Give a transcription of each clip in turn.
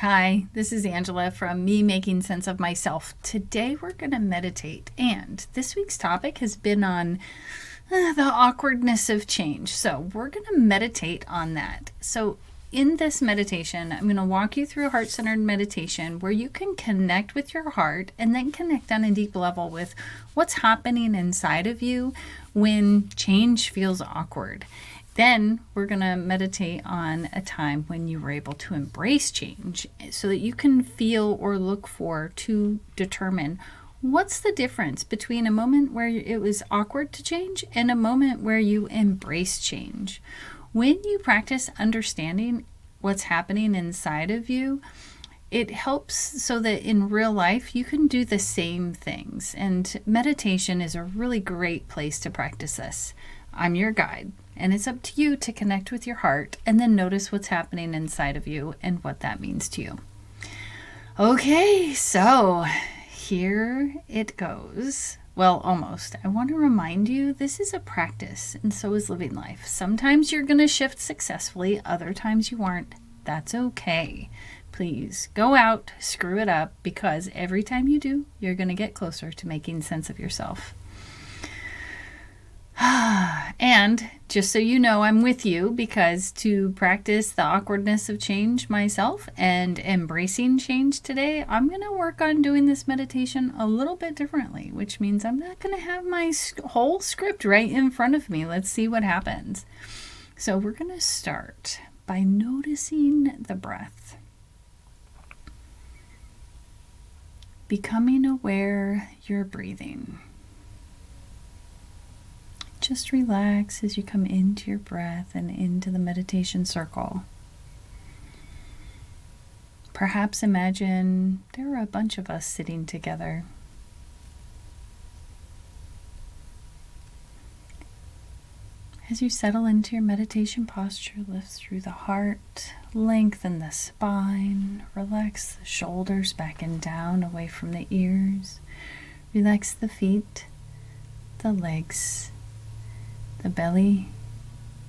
Hi, this is Angela from Me Making Sense of Myself. Today we're going to meditate, and this week's topic has been on the awkwardness of change. So we're going to meditate on that. So in this meditation, I'm going to walk you through a heart-centered meditation where you can connect with your heart and then connect on a deep level with what's happening inside of you when change feels awkward. Then we're going to meditate on a time when you were able to embrace change so that you can feel or look for to determine what's the difference between a moment where it was awkward to change and a moment where you embrace change. When you practice understanding what's happening inside of you, it helps so that in real life you can do the same things. And meditation is a really great place to practice this. I'm your guide. And it's up to you to connect with your heart and then notice what's happening inside of you and what that means to you. Okay, so here it goes. Well, almost. I want to remind you this is a practice, and so is living life. Sometimes you're going to shift successfully, other times you aren't. That's okay. Please go out, screw it up, because every time you do, you're going to get closer to making sense of yourself. And just so you know, I'm with you because to practice the awkwardness of change myself and embracing change today, I'm going to work on doing this meditation a little bit differently, which means I'm not going to have my whole script right in front of me. Let's see what happens. So we're going to start by noticing the breath. Becoming aware you're breathing. Just relax as you come into your breath and into the meditation circle. Perhaps imagine there are a bunch of us sitting together. As you settle into your meditation posture, lift through the heart, lengthen the spine, relax the shoulders back and down away from the ears, relax the feet, the legs, the belly,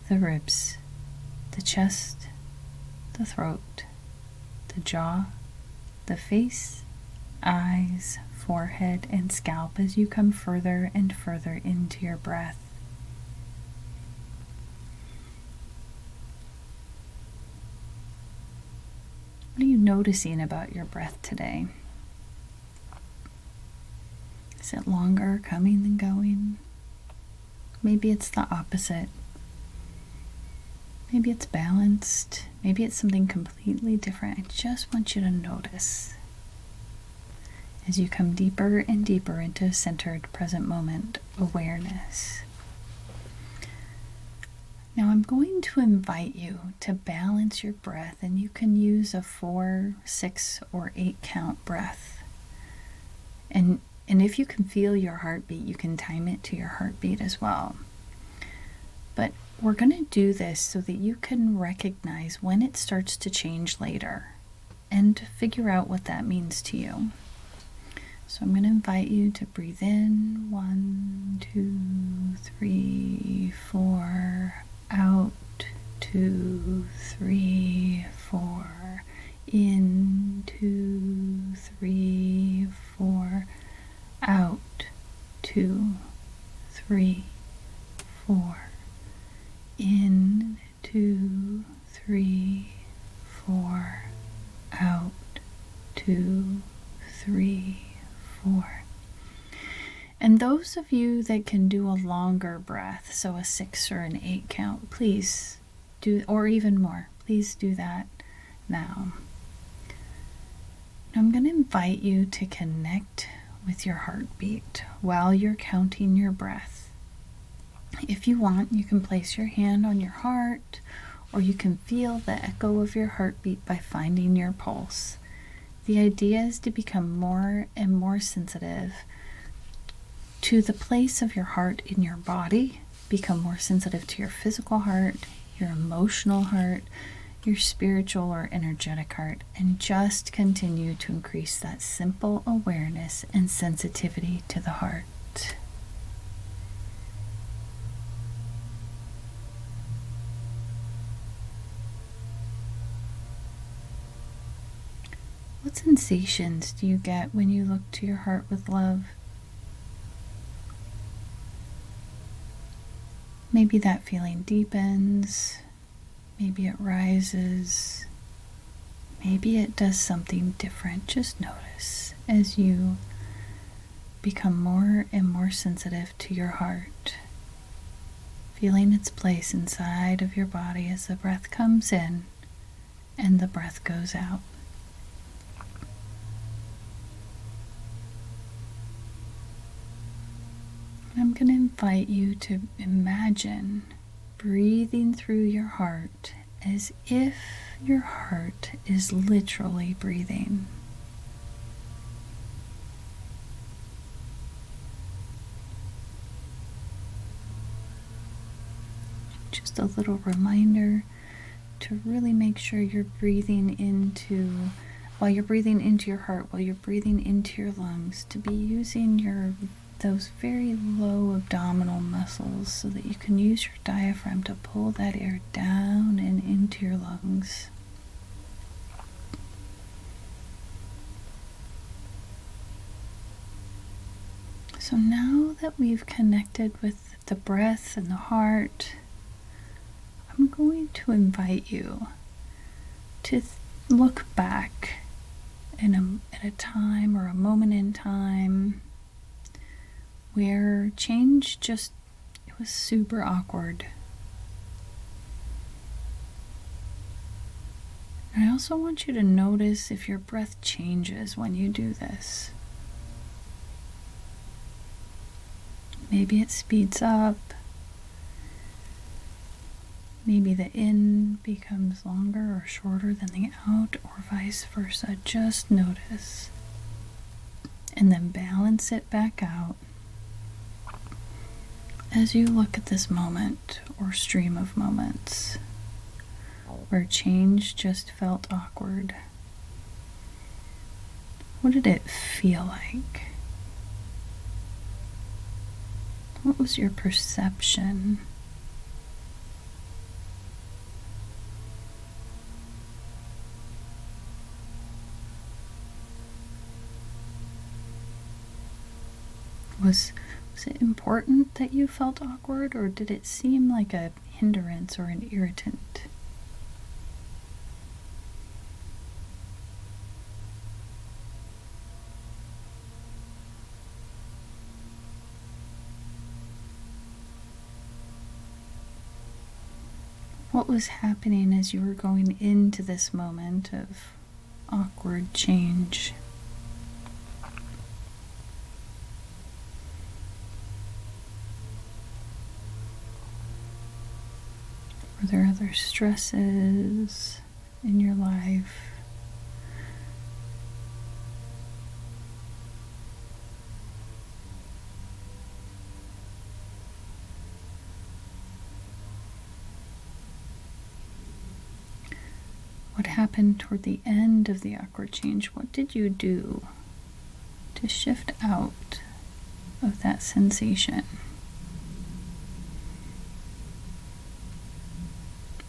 the ribs, the chest, the throat, the jaw, the face, eyes, forehead, and scalp as you come further and further into your breath. What are you noticing about your breath today? Is it longer coming than going? Maybe it's the opposite. Maybe it's balanced. Maybe it's something completely different. I just want you to notice as you come deeper and deeper into a centered present moment awareness. Now I'm going to invite you to balance your breath, and you can use a 4, 6, or 8 count breath. And if you can feel your heartbeat, you can time it to your heartbeat as well. But we're going to do this so that you can recognize when it starts to change later and figure out what that means to you. So I'm going to invite you to breathe in 1, 2, 3, 4, out 2, 3, 4, in 2, 3, 4, out 2, 3, 4, in 2, 3, 4, out 2, 3, 4. And those of you that can do a longer breath, so a 6 or an 8 count, please do, or even more, please do that now. I'm going to invite you to connect with your heartbeat while you're counting your breath. If you want, you can place your hand on your heart, or you can feel the echo of your heartbeat by finding your pulse. The idea is to become more and more sensitive to the place of your heart in your body, become more sensitive to your physical heart, your emotional heart, your spiritual or energetic heart, and just continue to increase that simple awareness and sensitivity to the heart. What sensations do you get when you look to your heart with love? Maybe that feeling deepens, maybe it rises, maybe it does something different. Just notice as you become more and more sensitive to your heart, feeling its place inside of your body as the breath comes in and the breath goes out. I'm going to invite you to imagine breathing through your heart as if your heart is literally breathing. Just a little reminder to really make sure you're breathing into, while you're breathing into your heart, while you're breathing into your lungs, to be using those very low abdominal muscles so that you can use your diaphragm to pull that air down and into your lungs. So now that we've connected with the breath and the heart, I'm going to invite you to look back at a time or a moment in time where change it was super awkward. And I also want you to notice if your breath changes when you do this. Maybe it speeds up. Maybe the in becomes longer or shorter than the out, or vice versa. Just notice. And then balance it back out as you look at this moment or stream of moments where change just felt awkward. What did it feel like? What was your perception? Was it important that you felt awkward, or did it seem like a hindrance or an irritant? What was happening as you were going into this moment of awkward change? Were there other stresses in your life? What happened toward the end of the awkward change? What did you do to shift out of that sensation?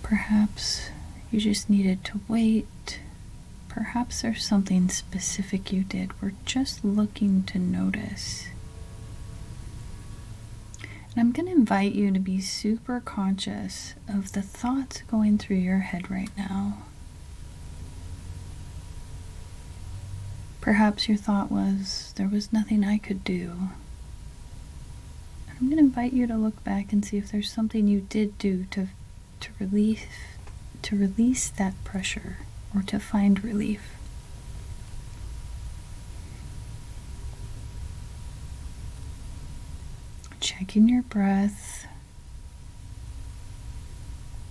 Perhaps you just needed to wait. Perhaps there's something specific you did. We're just looking to notice. And I'm going to invite you to be super conscious of the thoughts going through your head right now. Perhaps your thought was, there was nothing I could do. And I'm going to invite you to look back and see if there's something you did do to release that pressure or to find relief. Checking your breath,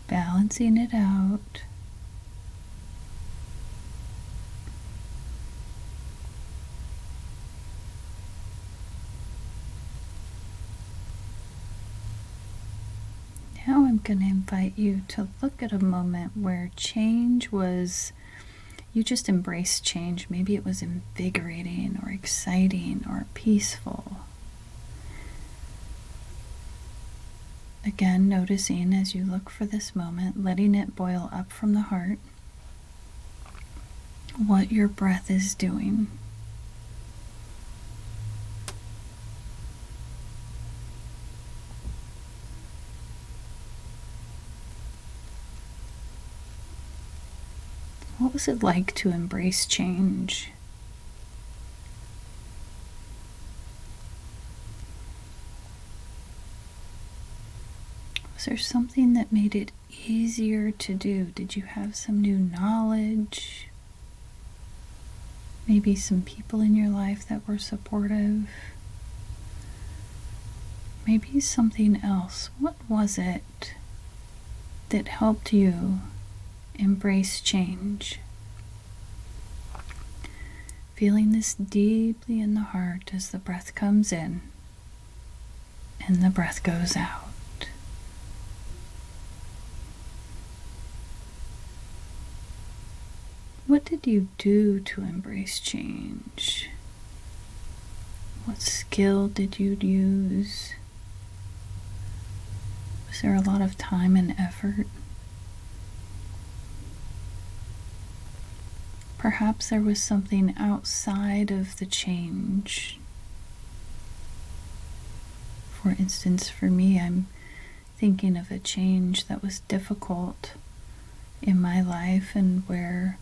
balancing it out. Now I'm going to invite you to look at a moment where change was, you just embraced change. Maybe it was invigorating or exciting or peaceful. Again, noticing as you look for this moment, letting it boil up from the heart. what your breath is doing. What was it like to embrace change? Was there something that made it easier to do? Did you have some new knowledge? Maybe some people in your life that were supportive? Maybe something else. What was it that helped you embrace change? Feeling this deeply in the heart as the breath comes in and the breath goes out. What did you do to embrace change? What skill did you use? Was there a lot of time and effort? Perhaps there was something outside of the change. For instance, for me, I'm thinking of a change that was difficult in my life and where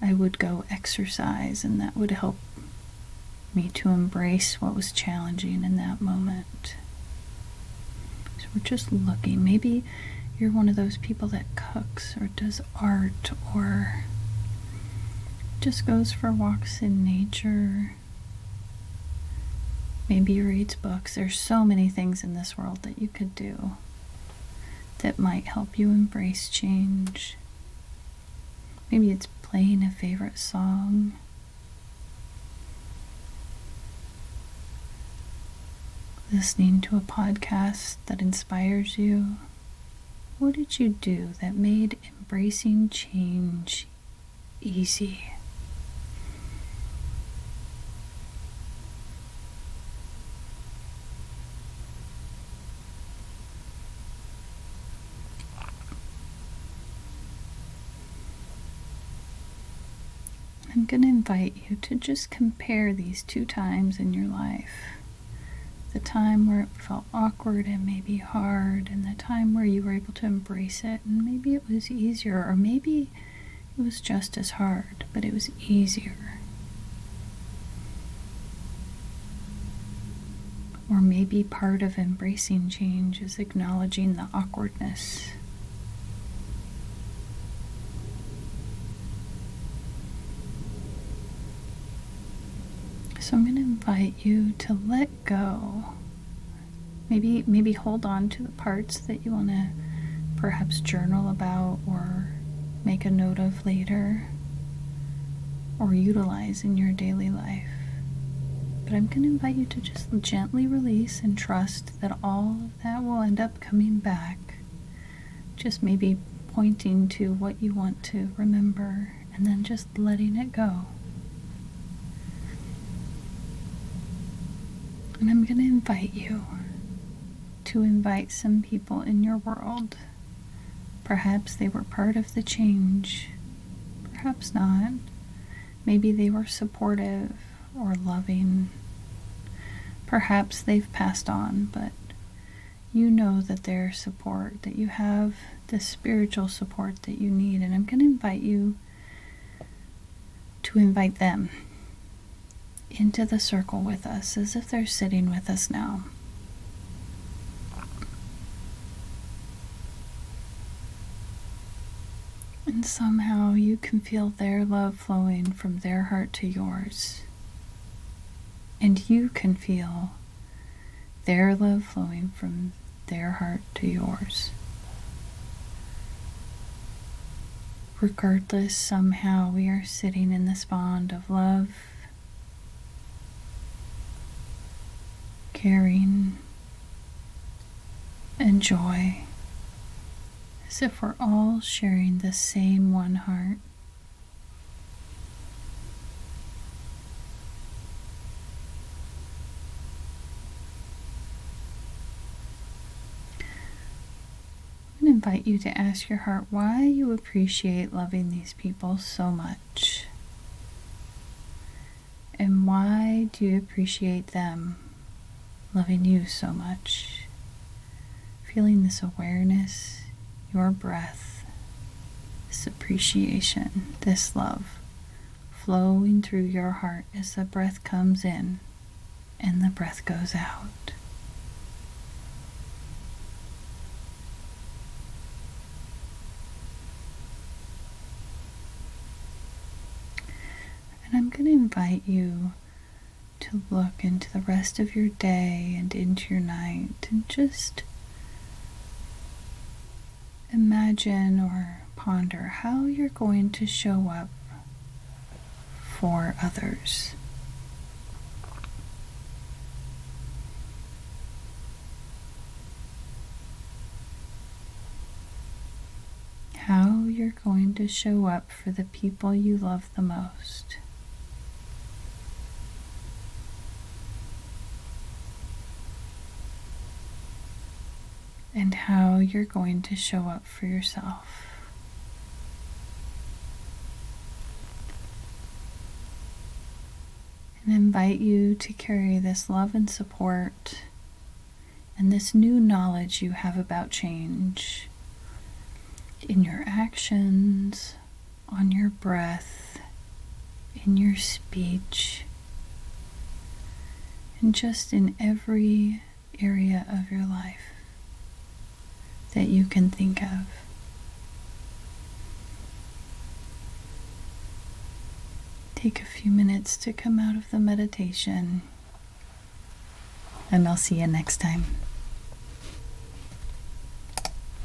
I would go exercise, and that would help me to embrace what was challenging in that moment. So we're just looking. Maybe you're one of those people that cooks or does art or just goes for walks in nature. Maybe reads books. There's so many things in this world that you could do that might help you embrace change. Maybe it's playing a favorite song. Listening to a podcast that inspires you. What did you do that made embracing change easy? I'm going to invite you to just compare these two times in your life. The time where it felt awkward and maybe hard, and the time where you were able to embrace it, and maybe it was easier, or maybe it was just as hard, but it was easier. Or maybe part of embracing change is acknowledging the awkwardness. So I'm going to invite you to let go. Maybe hold on to the parts that you want to perhaps journal about or make a note of later or utilize in your daily life. But I'm going to invite you to just gently release and trust that all of that will end up coming back. Just maybe pointing to what you want to remember and then just letting it go. And I'm going to invite you to invite some people in your world. Perhaps they were part of the change. Perhaps not. Maybe they were supportive or loving. Perhaps they've passed on, but you know that they're support, that you have the spiritual support that you need. And I'm going to invite you to invite them into the circle with us as if they're sitting with us now. And somehow you can feel their love flowing from their heart to yours. And you can feel their love flowing from their heart to yours. Regardless, somehow we are sitting in this bond of love, caring, and joy, as if we're all sharing the same one heart. I'm going to invite you to ask your heart why you appreciate loving these people so much. Do you appreciate them loving you so much? Feeling this awareness, your breath, this appreciation, this love flowing through your heart as the breath comes in and the breath goes out. And I'm going to invite you to look into the rest of your day and into your night and just imagine or ponder how you're going to show up for others. How you're going to show up for the people you love the most. And how you're going to show up for yourself. And invite you to carry this love and support and this new knowledge you have about change in your actions, on your breath, in your speech, and just in every area of your life that you can think of. Take a few minutes to come out of the meditation, and I'll see you next time.